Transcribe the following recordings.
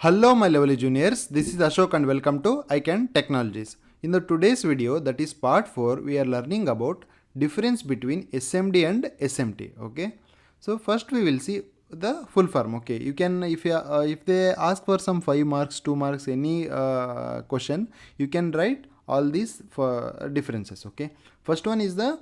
Hello my lovely juniors, this is Ashok and welcome to iCan Technologies. In the today's video, that is part 4, we are learning about difference between SMD and SMT. Okay, so first we will see the full form. Okay, you can if they ask for some 5 marks, 2 marks, any question, you can write all these for differences. Okay, first one is the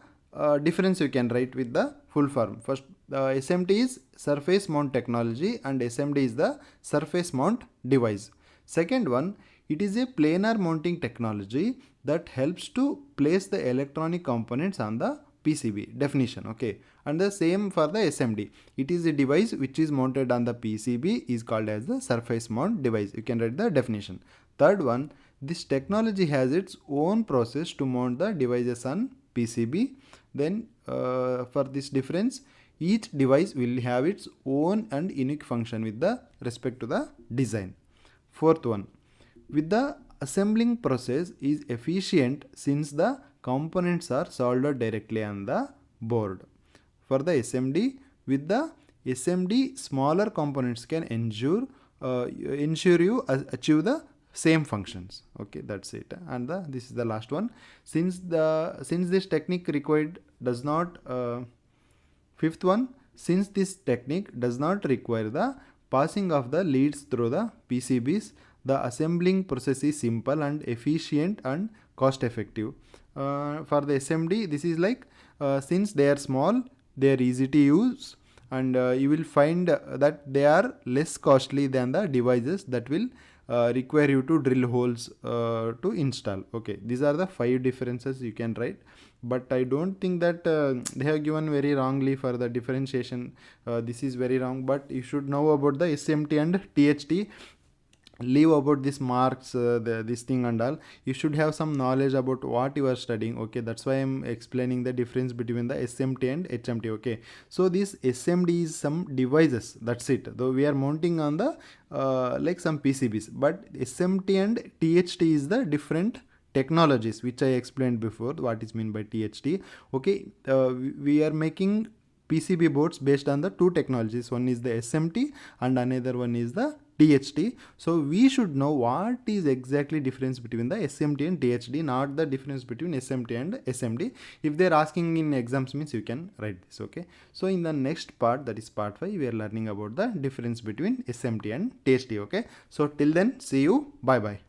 difference you can write with the full form. First, SMT is surface mount technology and SMD is the surface mount device. Second one, it is a planar mounting technology that helps to place the electronic components on the PCB. Definition. Okay, and the same for the SMD. It is a device which is mounted on the PCB is called as the surface mount device. You can write the definition. Third one, this technology has its own process to mount the devices on PCB. Then for this difference, each device will have its own and unique function with the respect to the design. Fourth one, with the assembling process is efficient since the components are soldered directly on the board. For the SMD, with the SMD, smaller components can ensure you achieve the same functions. Okay, that's it. And this is the last one. Since this technique required does not fifth one, since this technique does not require the passing of the leads through the PCBs, the assembling process is simple and efficient and cost effective. For the SMD, this is like since they are small, they are easy to use, and you will find that they are less costly than the devices that will require you to drill holes to install. Okay, these are the 5 differences you can write, but I don't think that they have given very wrongly for the differentiation. This is very wrong, but you should know about the SMT and THT. Leave about this marks, this thing and all. You should have some knowledge about what you are studying. Okay, that's why I'm explaining the difference between the SMT and HMT. Okay, so this SMD is some devices, that's it, though we are mounting on the like some PCBs, but SMT and THT is the different technologies which I explained before what is meant by THT. Okay, we are making PCB boards based on the 2 technologies. One is the SMT and another one is the THT. So we should know what is exactly difference between the SMT and THT, not the difference between SMT and SMD. If they are asking in exams means you can write this. Okay, so in the next part, that is part 5, we are learning about the difference between SMT and THT. Okay, so till then, see you, bye bye.